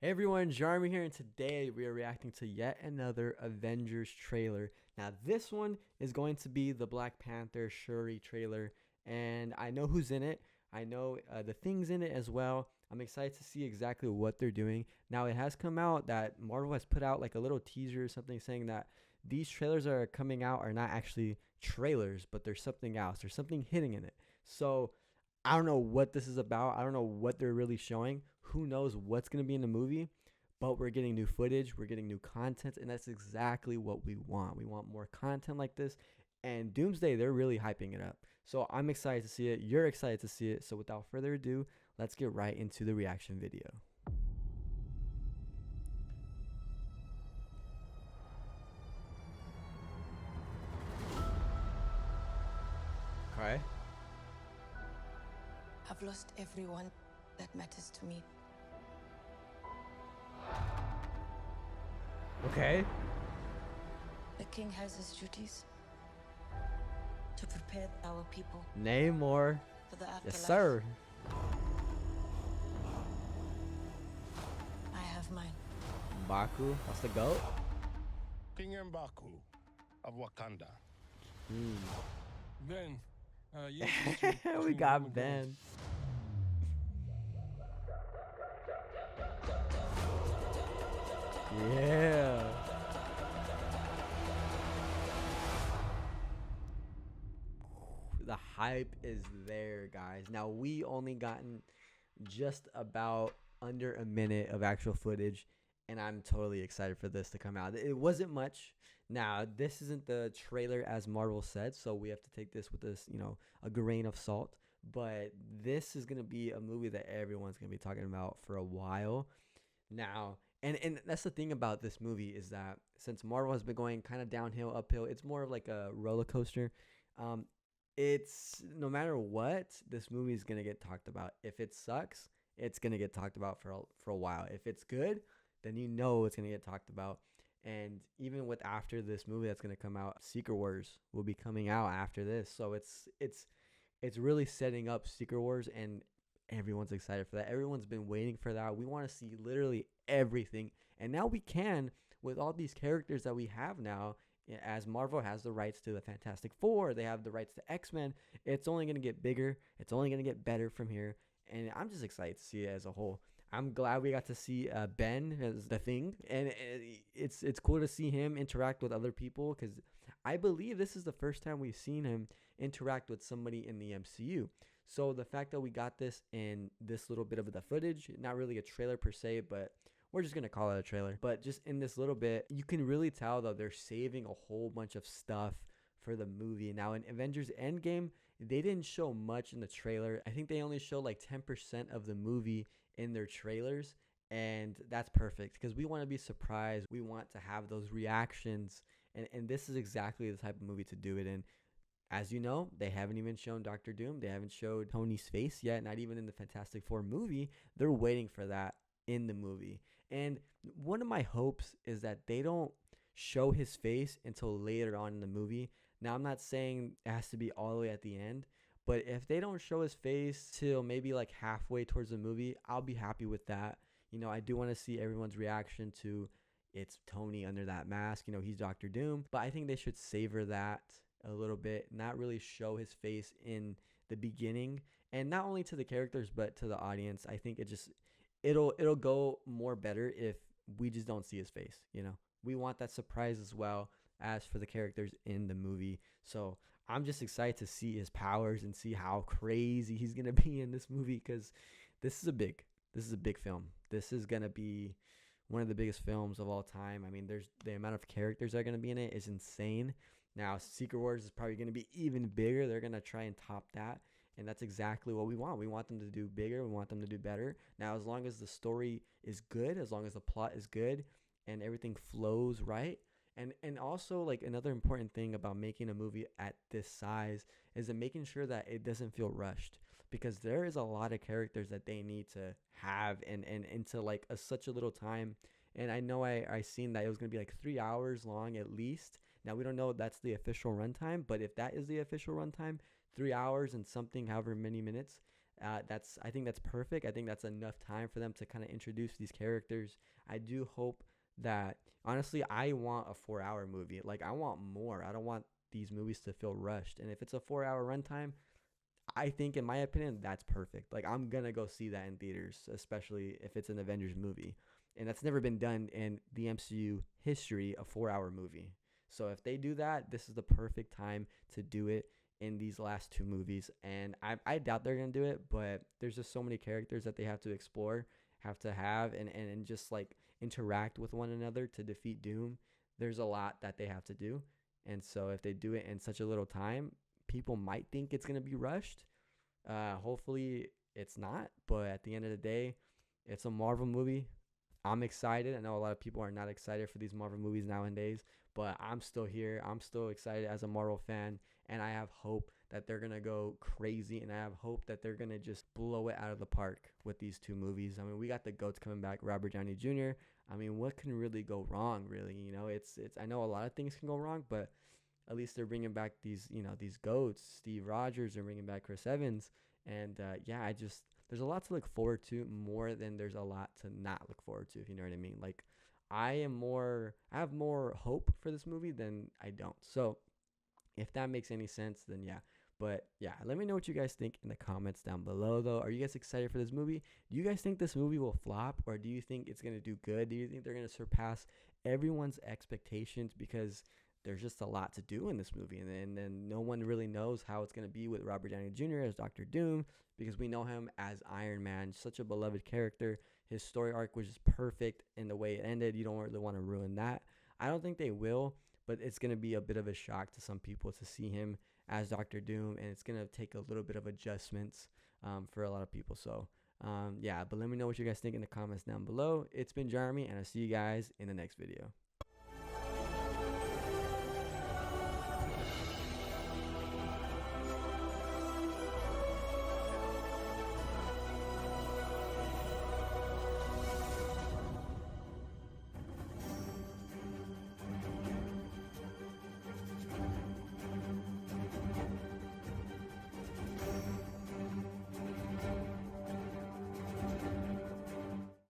Hey everyone, Jarmy here, and today we are reacting to yet another Avengers trailer. Now, this one is going to be the Black Panther Shuri trailer, and I know who's in it. I know the things in it as well. I'm excited to see exactly what they're doing. Now, it has come out that Marvel has put out like a little teaser or something saying that these trailers that are coming out are not actually trailers, but there's something else. There's something hidden in it. So, I don't know what this is about. I don't know what they're really showing. Who knows what's going to be in the movie? But we're getting new footage, we're getting new content, and that's exactly what we want. We want more content like this. And Doomsday, they're really hyping it up. So I'm excited to see it. You're excited to see it. So without further ado, let's get right into the reaction video. Okay. I've lost everyone that matters to me. Okay. The king has his duties to prepare our people Name more. for the afterlife. Yes, sir. I have mine. Baku. That's the goat. King Mbaku of Wakanda. Ben, yes, Mr. We King got Immigrant. Ben. Yeah. The hype is there, guys. Now, we only gotten just about under a minute of actual footage, and I'm totally excited for this to come out. It wasn't much. Now, this isn't the trailer as Marvel said, so we have to take this with a grain of salt. But this is gonna be a movie that everyone's gonna be talking about for a while now. And that's the thing about this movie is that since Marvel has been going kind of downhill, uphill, it's more of like a roller coaster. Um, it's no matter what, this movie is gonna get talked about. If it sucks, it's gonna get talked about for a while. If it's good, then you know it's gonna get talked about. And even with after this movie that's gonna come out, Secret Wars will be coming out after this. So it's really setting up Secret Wars, and everyone's excited for that. Everyone's been waiting for that. We want to see literally everything, and now we can with all these characters that we have now. As Marvel has the rights to the Fantastic Four, they have the rights to X-Men. It's only going to get bigger. It's only going to get better from here, and I'm just excited to see it as a whole. I'm glad we got to see Ben as the Thing, and it's cool to see him interact with other people because I believe this is the first time we've seen him interact with somebody in the MCU. So the fact that we got this in this little bit of the footage, not really a trailer per se, but we're just gonna call it a trailer. But just in this little bit, you can really tell though they're saving a whole bunch of stuff for the movie. Now in Avengers Endgame, they didn't show much in the trailer. I think they only showed like 10% of the movie in their trailers. And that's perfect because we want to be surprised. We want to have those reactions. And this is exactly the type of movie to do it in. As you know, they haven't even shown Doctor Doom. They haven't showed Tony's face yet, not even in the Fantastic Four movie. They're waiting for that in the movie. And one of my hopes is that they don't show his face until later on in the movie. Now, I'm not saying it has to be all the way at the end, but if they don't show his face till maybe like halfway towards the movie, I'll be happy with that. I do want to see everyone's reaction to it's Tony under that mask. He's Doctor Doom, but I think they should savor that a little bit, not really show his face in the beginning, and not only to the characters but to the audience. I think it'll go more better if we just don't see his face. We want that surprise as well as for the characters in the movie. So I'm just excited to see his powers and see how crazy he's gonna be in this movie because this is a big film. This is gonna be one of the biggest films of all time. I mean, there's the amount of characters that are gonna be in it is insane. Now, Secret Wars is probably going to be even bigger. They're going to try and top that. And that's exactly what we want. We want them to do bigger. We want them to do better. Now, as long as the story is good, as long as the plot is good, and everything flows right. And also, like, another important thing about making a movie at this size is that making sure that it doesn't feel rushed. Because there is a lot of characters that they need to have and into, like, such a little time. And I know I seen that it was going to be, like, 3 hours long at least. Now, we don't know if that's the official runtime, but if that is the official runtime, 3 hours and something, however many minutes, I think that's perfect. I think that's enough time for them to kind of introduce these characters. I do hope that honestly, I want a 4 hour movie. Like I want more. I don't want these movies to feel rushed. And if it's a 4 hour runtime, I think in my opinion that's perfect. Like I'm gonna go see that in theaters, especially if it's an Avengers movie, and that's never been done in the MCU history, a 4 hour movie. So if they do that, this is the perfect time to do it in these last two movies. And I doubt they're gonna do it, but there's just so many characters that they have to explore, have to have, and just like interact with one another to defeat Doom. There's a lot that they have to do, and so if they do it in such a little time, people might think it's going to be rushed. Hopefully, it's not. But at the end of the day, it's a Marvel movie. I'm excited. I know a lot of people are not excited for these Marvel movies nowadays, but I'm still here. I'm still excited as a Marvel fan, and I have hope that they're going to go crazy, and I have hope that they're going to just blow it out of the park with these two movies. I mean, we got the GOATs coming back, Robert Downey Jr. I mean, what can really go wrong, really? You know, it's I know a lot of things can go wrong, but at least they're bringing back these goats. Steve Rogers are bringing back Chris Evans, and yeah, I just there's a lot to look forward to more than there's a lot to not look forward to. If you know what I mean. Like I have more hope for this movie than I don't. So if that makes any sense, then yeah. But yeah, let me know what you guys think in the comments down below, though. Are you guys excited for this movie? Do you guys think this movie will flop, or do you think it's gonna do good? Do you think they're gonna surpass everyone's expectations? Because there's just a lot to do in this movie, and then no one really knows how it's gonna be with Robert Downey Jr. as Doctor Doom, because we know him as Iron Man, such a beloved character. His story arc was just perfect in the way it ended. You don't really want to ruin that. I don't think they will, but it's going to be a bit of a shock to some people to see him as Doctor Doom, and it's going to take a little bit of adjustments for a lot of people. So, yeah, but let me know what you guys think in the comments down below. It's been Jeremy, and I'll see you guys in the next video.